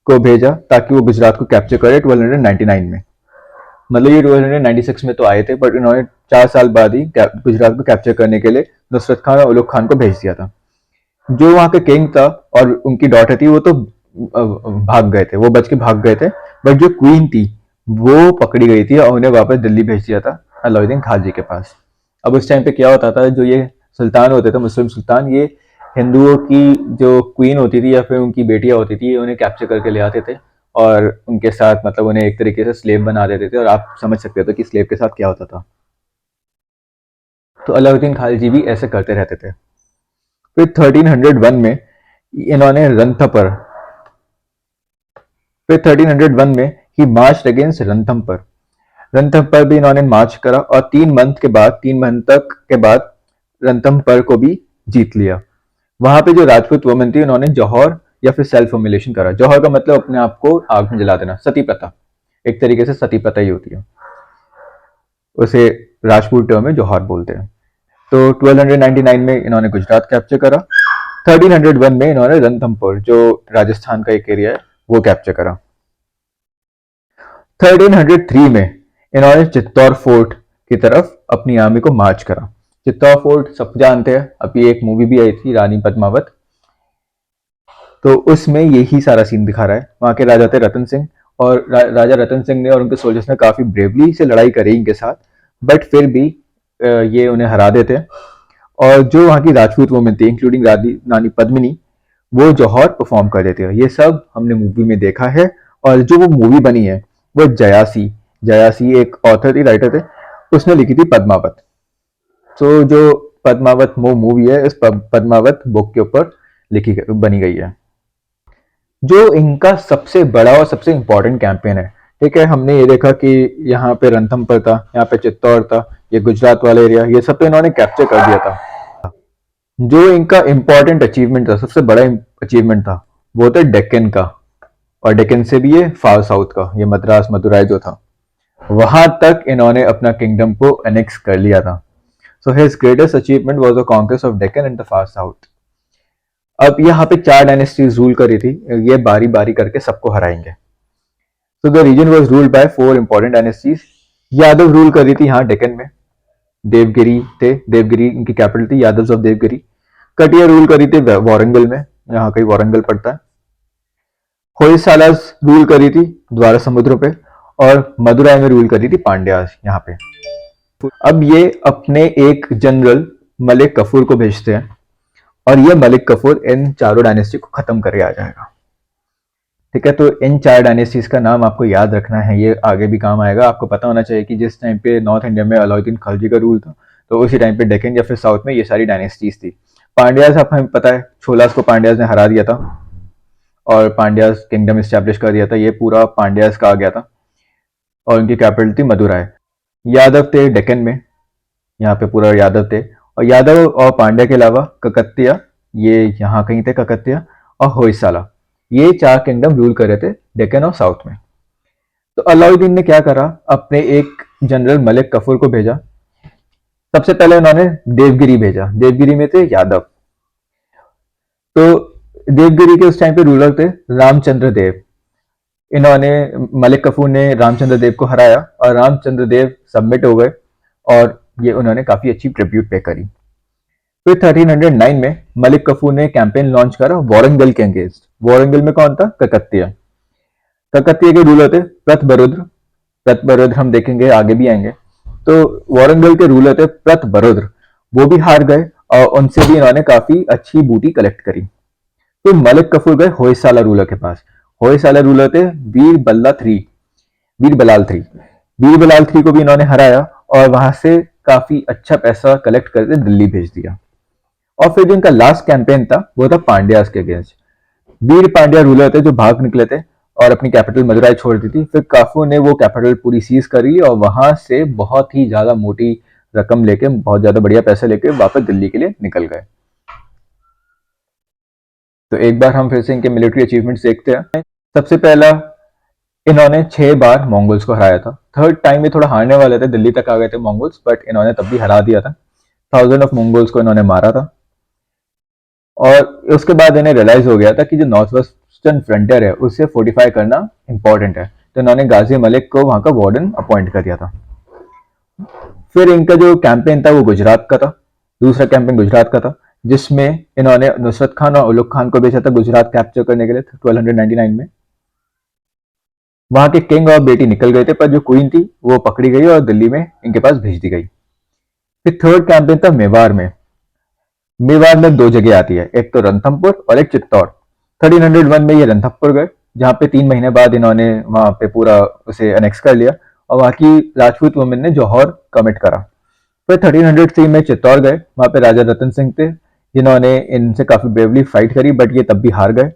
Speaker 1: को भेजा ताकि वो गुजरात को कैप्चर करे 1299 में। मतलब ये 1296 में तो आए थे, बट इन्होंने 4 साल बाद ही गुजरात को कैप्चर करने के लिए नुसरत खान और उलुग खान को भेज दिया था। जो वहां का किंग था और उनकी डॉटर थी वो तो भाग गए थे, वो बच के भाग गए थे, बट जो क्वीन थी वो पकड़ी गई थी और उन्हें वापस दिल्ली भेज दिया था अलाउद्दीन खिलजी के पास। अब उस टाइम पे क्या होता था, जो ये सुल्तान होते थे, मुस्लिम सुल्तान, ये हिंदुओं की जो क्वीन होती थी या फिर उनकी बेटियां होती थी उन्हें कैप्चर करके ले आते थे और उनके साथ मतलब उन्हें एक तरीके से स्लेव बना देते थे, और आप समझ सकते थे कि स्लेव के साथ क्या होता था। तो अलाउद्दीन खिलजी भी ऐसे करते रहते थे। फिर 1301 में इन्होंने फिर 1301 में ही मार्च अगेंस्ट रणथंभौर भी इन्होंने मार्च करा और 3 मंथ तक के बाद रणथंभौर को भी जीत लिया। वहां पे जो राजपूत वुमेन थी उन्होंने जौहर या फिर सेल्फ इम्युलेशन करा। जौहर का मतलब अपने आप को आग में जला देना, सती प्रथा, एक तरीके से सती प्रथा ही होती है, उसे राजपूत टर्म में जौहर बोलते हैं। तो 1299 में इन्होंने गुजरात कैप्चर करा। 1301 में इन्होंने रणथंभौर, जो राजस्थान का एक एरिया है, वो कैप्चर करा। 1303 में इन्होंने चित्तौड़ फोर्ट की तरफ अपनी आर्मी को मार्च करा। चित्तौड़ फोर्ट सब जानते हैं, अभी एक मूवी भी आई थी रानी पद्मावत, तो उसमें यही सारा सीन दिखा रहा है। वहां के राजा थे रतन सिंह, और राजा रतन सिंह ने और उनके सोल्जर्स ने काफी ब्रेवली से लड़ाई करी इनके साथ, बट फिर भी ये उन्हें हरा देते हैं। और जो वहां की राजपूत वुमेन थी इंक्लूडिंग रानी पद्मिनी, वो जौहर परफॉर्म कर देते हैं। ये सब हमने मूवी में देखा है। और जो वो मूवी बनी है वो जयासी एक ऑथर थी, राइटर थे, उसने लिखी थी पद्मावत। तो जो पद्मावत मूवी है, इस पद्मावत बुक के ऊपर बनी गई है। जो इनका सबसे बड़ा और सबसे इंपॉर्टेंट कैंपेन है, ठीक है, हमने ये देखा कि यहाँ पे रणथंभौर था, यहाँ पे चित्तौड़ था, ये गुजरात वाला एरिया, ये सब तो इन्होंने कैप्चर कर दिया था। जो इनका इंपॉर्टेंट अचीवमेंट था, सबसे बड़ा अचीवमेंट था, वो था डेक्कन का, और डेक्कन से भी ये फार साउथ का, ये मद्रास मदुराई जो था, वहां तक इन्होंने अपना किंगडम को एनेक्स कर लिया था। So his greatest achievement was the conquest of Deccan and the far south. अब यहाँ पे 4 डायनेस्टीज रूल करी थी, ये बारी बारी करके सबको हराएंगे। So the region was ruled by 4 important dynasties. Yadav rule कर रही थी यहाँ डेक्कन में, देवगिरी थे, देवगिरी इनकी कैपिटल थी, यादव्स ऑफ देवगिरी। कटिया रूल करी थी वारंगल में, यहाँ कहीं वारंगल पड़ता है। होयसालास रूल करी थी द्वारा समुद्र पे, और मदुराई में रूल करी थी पांड्यास यहाँ पे। अब ये अपने एक जनरल मलिक कफूर को भेजते हैं, और ये मलिक कफूर इन चारों डायनेस्टी को खत्म करके आ जाएगा। ठीक है, तो इन 4 डायनेस्टीज का नाम आपको याद रखना है, ये आगे भी काम आएगा। आपको पता होना चाहिए कि जिस टाइम पे नॉर्थ इंडिया में अलाउद्दीन खिलजी का रूल था, तो उसी टाइम पे डेक्कन या फिर साउथ में ये सारी डायनेस्टीज थी। पांड्यास, आप हमें पता है, छोलास को पांड्यास ने हरा दिया था और पांड्यास किंगडम स्टैब्लिश कर दिया था। ये पूरा पांड्यास का आ गया था, और उनकी कैपिटल थी मदुराई। यादव थे डेक्कन में, यहाँ पे पूरा यादव थे, और यादव और पांड्या के अलावा ककतिया, ये यहाँ कहीं थे ककतिया, और होयसाला, ये 4 किंगडम रूल कर रहे थे डेक्कन और साउथ में। तो अलाउद्दीन ने क्या करा, अपने एक जनरल मलिक कफूर को भेजा। सबसे पहले उन्होंने देवगिरी भेजा, देवगिरी में थे यादव। तो देवगिरी के उस टाइम पे रूलर थे रामचंद्र देव। इन्होंने, मलिक कफूर ने रामचंद्र देव को हराया और रामचंद्र देव सबमिट हो गए, और ये उन्होंने काफी अच्छी ट्रिब्यूट पे करी। फिर 1309 में मलिक कफूर ने कैंपेन लॉन्च करा वारंगल के अगेंस्ट। वारंगल में कौन था, ककतिया। ककतिया के रूलर थे प्रतबरुद्र हम देखेंगे, आगे भी आएंगे। तो वारंगल के रूलर थे प्रतबरुद्र, वो भी हार गए, और उनसे भी इन्होंने काफी अच्छी बूटी कलेक्ट करी। तो मलिक कफूर गए होयसाला रूलर के पास। होयसाला रूलर थे वीर बलाल थ्री को भी इन्होंने हराया, और वहां से काफी अच्छा पैसा कलेक्ट करके दिल्ली भेज दिया। और फिर जो इनका लास्ट कैंपेन था वो था पांड्यास के अगेंस्ट। वीर पांड्या रूलर थे जो भाग निकले थे और अपनी कैपिटल मदुराई छोड़ दी थी। फिर काफू ने वो कैपिटल पूरी सीज कर ली और वहां से बहुत ही ज्यादा मोटी रकम लेके, बहुत ज्यादा बढ़िया पैसे लेके वापस दिल्ली के लिए निकल गए। तो एक बार हम फिर से इनके मिलिट्री अचीवमेंट्स देखते हैं। सबसे पहला, इन्होंने 6 बार मंगोल्स को हराया था। थर्ड टाइम में थोड़ा हारने वाले थे, दिल्ली तक आ गए थे मंगोल्स, बट इन्होंने तब भी हरा दिया था। 1000 ऑफ मंगोल्स को इन्होंने मारा था। और उसके बाद इन्हें रियलाइज हो गया था कि जो नॉर्थ वेस्टर्न फ्रंटियर है उसे फोर्टिफाई करना इंपॉर्टेंट है, तो इन्होंने गाजी मलिक को वहां का वार्डन अपॉइंट कर दिया था। फिर इनका जो कैंपेन था वो गुजरात का था, दूसरा कैंपेन गुजरात का था, जिसमें इन्होंने नुसरत खान और उलुग खान को भेजा था गुजरात कैप्चर करने के लिए 1299 में। वहां के किंग और बेटी निकल गए थे, पर जो क्वीन थी वो पकड़ी गई और दिल्ली में इनके पास भेज दी गई। फिर थर्ड कैंपेन था मेवाड़ में। मेवाड़ में 2 जगह आती है, एक तो रणथंभौर और एक चित्तौड़। 1301 में ये रणथंभौर गए, जहाँ पे 3 महीने बाद इन्होंने वहां पे पूरा उसे अनेक्स कर लिया और वहां की राजपूत वुमेन ने जौहर कमिट करा। फिर 1303 में चित्तौड़ गए, वहां पे राजा रतन सिंह थे जिन्होंने इनसे काफी ब्रेवली फाइट करी, बट ये तब भी हार गए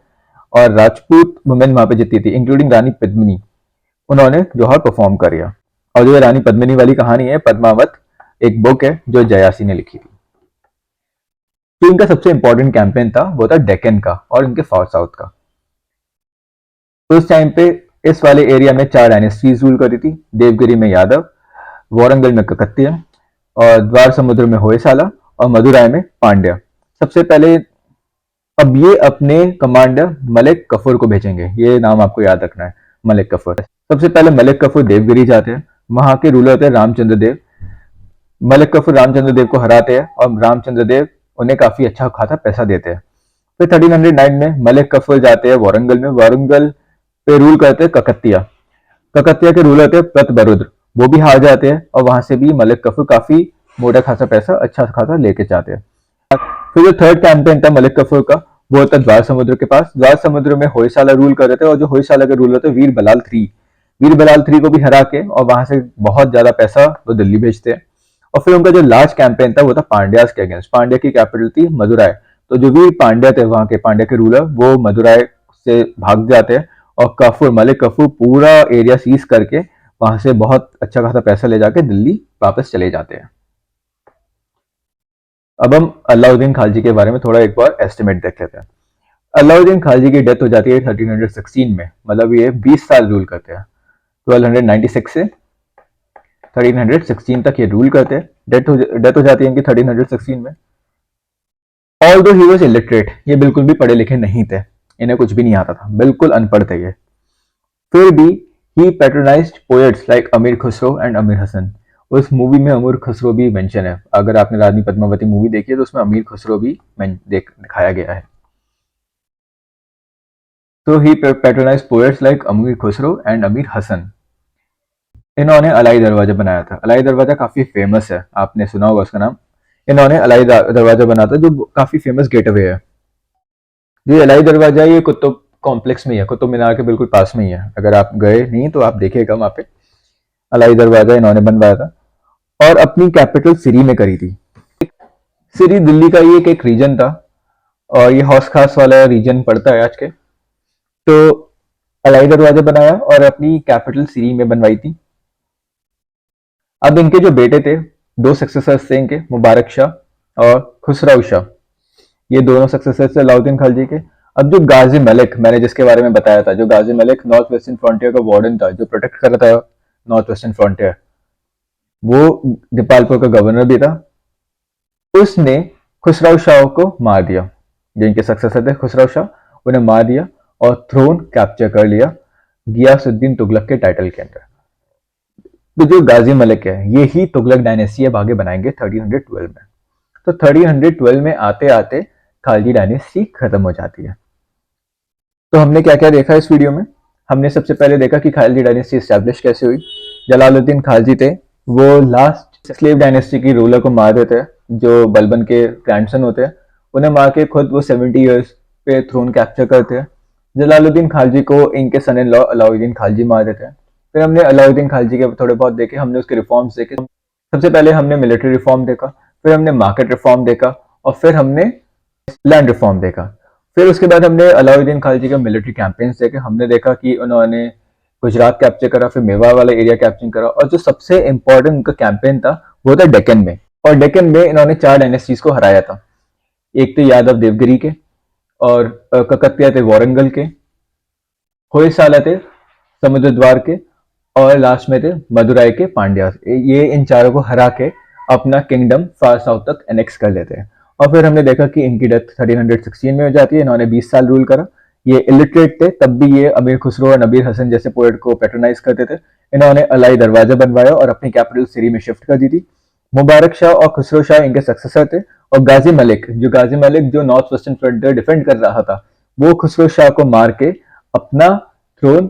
Speaker 1: और राजपूत वुमेन वहां पे जीती थी, इंक्लूडिंग रानी पद्मिनी। उन्होंने जौहर परफॉर्म किया। और जो रानी पद्मिनी वाली कहानी है, पद्मावत, एक बुक है जो जयासी ने लिखी थी। तो इनका सबसे इंपॉर्टेंट कैंपेन था वो था डेक्कन का और इनके फार साउथ का। उस टाइम पे इस वाले एरिया में 4 डायनेस्टीज रूल करी थी। देवगिरी में यादव, वारंगल में ककतिया और द्वार समुद्र में होयसाला और मदुराई में पांड्या। सबसे पहले अब ये अपने कमांडर मलिक कफूर को भेजेंगे, ये नाम आपको याद रखना है, मलिक कफूर। सबसे पहले मलिक कफूर देवगिरी जाते हैं, वहां के रूलर थे रामचंद्र देव। मलिक कफूर रामचंद्र देव को हराते हैं और रामचंद्र देव उन्हें काफी अच्छा खासा पैसा देते हैं। फिर 1309 में मलिक कफूर जाते हैं वारंगल में। वारंगल पे रूल करते हैं ककतिया। ककतिया के रूलर थे प्रतबरुद्र, वो भी हार जाते हैं और वहां से भी मलिक कफूर काफी मोटा खासा पैसा, अच्छा खासा लेके जाते हैं। फिर जो थर्ड कैंपेन था मलिक कफूर का, वो था द्वार समुद्र के पास। द्वार समुद्र में होयसाला रूल कर रहे थे और जो होयसाला के रूलर थे वीर बलाल थ्री, वीर बलाल थ्री को भी हरा के और वहां से बहुत ज्यादा पैसा वो दिल्ली भेजते हैं। और फिर उनका जो लास्ट कैंपेन था वो था पांड्यास के अगेंस्ट। पांड्या की कैपिटल थी मदुराई, तो जो वीर पांड्या थे वहां के पांड्या के रूलर, वो मदुराई से भाग जाते हैं और कफूर, मलिक कफूर पूरा एरिया सीज करके वहां से बहुत अच्छा खासा पैसा ले जाके दिल्ली वापस चले जाते हैं। अब हम अलाउद्दीन खालजी के बारे में थोड़ा एक बार एस्टिमेट देख लेते हैं। अलाउद्दीन खालजी की डेथ हो जाती है 1316 में, मतलब ये 20 साल रूल करते हैं। 1296 से 1316 तक ये रूल करते हैं। डेथ हो जाती है इनकी 1316 में। ऑल दो ही वॉज इलिटरेट, ये बिल्कुल भी पढ़े लिखे नहीं थे, इन्हें कुछ भी नहीं आता था, बिल्कुल अनपढ़ थे ये। फिर भी ही पैट्रोनाइज्ड पोएट्स लाइक अमीर खुसरो एंड अमीर हसन। उस मूवी में अमीर खुसरो भी मेंशन है, अगर आपने रानी पद्मावती मूवी देखी है तो उसमें अमीर खुसरो भी दिखाया गया है। तो ही पैट्रोनाइज्ड पोएट्स लाइक अमीर खुसरो एंड अमीर हसन। इन्होंने अलाई दरवाजा बनाया था। अलाई दरवाजा काफी फेमस है, आपने सुना होगा उसका नाम। इन्होंने अलाई दरवाजा बनाया था जो काफी फेमस गेटवे है। जो अलाई दरवाजा है ये कुतुब कॉम्प्लेक्स में ही है, कुतुब मीनार के बिल्कुल पास में ही है। अगर आप गए नहीं तो आप देखिएगा वहां पे। अलाई दरवाजा इन्होंने बनवाया था और अपनी कैपिटल सिरी में करी थी। सिरी दिल्ली का ही एक रीजन था और ये हौस खास वाला रीजन पड़ता है आज के। तो अलाई दरवाजा बनाया और अपनी कैपिटल सिरी में बनवाई थी। अब इनके जो बेटे थे, 2 सक्सेसर्स थे इनके, मुबारक शाह और खुसराव शाह। ये दोनों सक्सेसर्स थे अलाउद्दीन खिलजी के। अब जो गाजी मलिक, मैंने जिसके बारे में बताया था, जो गाजी मलिक नॉर्थ वेस्टर्न फ्रंटियर का वार्डन था, जो प्रोटेक्ट कर रहा था नॉर्थ वेस्टर्न फ्रंटियर, वो दीपालपुर का गवर्नर भी था। उसने खुसराव शाह को मार दिया। जिनके सक्सेसर थे खुसराव शाह, उन्हें मार दिया और थ्रोन कैप्चर कर लिया गियासुद्दीन तुगलक के टाइटल के अंदर। तो जो गाजी मलिक है ये ही तुगलक डायनेस्टी अब आगे बनाएंगे 1312 में। तो 1312 में आते आते खालजी डायनेस्टी खत्म हो जाती है। तो हमने क्या क्या देखा इस वीडियो में? हमने सबसे पहले देखा कि खालजी डायनेस्टी स्टैब्लिश कैसे हुई। जलालुद्दीन खालजी थे, वो लास्ट स्लेव डायनेस्टी की रूलर को मार देते हैं, जो बलबन के ग्रैंडसन होते हैं। उन्हें मार के खुद वो 70 ईयर्स पे थ्रोन कैप्चर करते हैं। जलालुद्दीन खालजी को इनके सन इन लॉ अलाउद्दीन खालजी मार देते हैं। फिर हमने अलाउद्दीन खालजी के थोड़े बहुत देखे, हमने उसके रिफॉर्म्स देखे। सबसे पहले हमने मिलिट्री रिफॉर्म देखा, फिर हमने मार्केट रिफॉर्म देखा और फिर हमने लैंड रिफॉर्म देखा। फिर उसके बाद हमने अलाउद्दीन खिलजी के मिलिट्री कैंपेन्स देखे। हमने देखा कि उन्होंने गुजरात कैप्चर करा, फिर मेवाड़ वाला एरिया कैप्चर करा, और जो सबसे इंपॉर्टेंट उनका कैंपेन था वो था डेक्कन में। और डेक्कन में इन्होंने 4 डायनेस्टीज को हराया था। एक थे यादव देवगिरी के, और ककतिया थे वारंगल के, होयसाला थे समुद्र द्वार के, और लास्ट में थे मदुराई के पांड्या। ये इन चारों को हरा के अपना किंगडम फार साउथ तक एनेक्स कर लेते हैं। और फिर हमने देखा कि इनकी डेथ 1316 में हो जाती है। इन्होंने 20 साल रूल करा। ये इलिटरेट थे, तब भी ये अमीर खुसरो और नबीर हसन जैसे पोएट को पैट्रोनाइज करते थे। इन्होंने अलाई दरवाजा बनवाया और अपनी कैपिटल सिरी में शिफ्ट कर दी थी। मुबारक शाह और खुसरो शाह इनके सक्सेसर थे। और गाजी मलिक जो नॉर्थ वेस्टर्न फ्रंटियर डिफेंड कर रहा था, वो खुसरो शाह को मार के अपना थ्रोन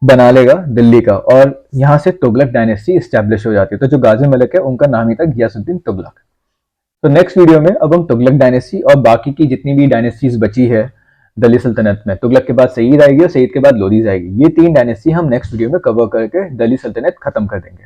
Speaker 1: बना लेगा दिल्ली का, और यहाँ से तुगलक डायनेस्टी स्टैब्लिश हो जाती है। तो जो गाजी मलिक है उनका नाम ही था गियासुद्दीन तुगलक। तो नेक्स्ट वीडियो में अब हम तुगलक डायनेस्टी और बाकी की जितनी भी डायनेस्टीज बची है दिल्ली सल्तनत में, तुगलक के बाद सईद आएगी और सईद के बाद लोदीज आएगी, ये 3 डायनेस्टी हम नेक्स्ट वीडियो में कवर करके दिल्ली सल्तनत खत्म कर देंगे।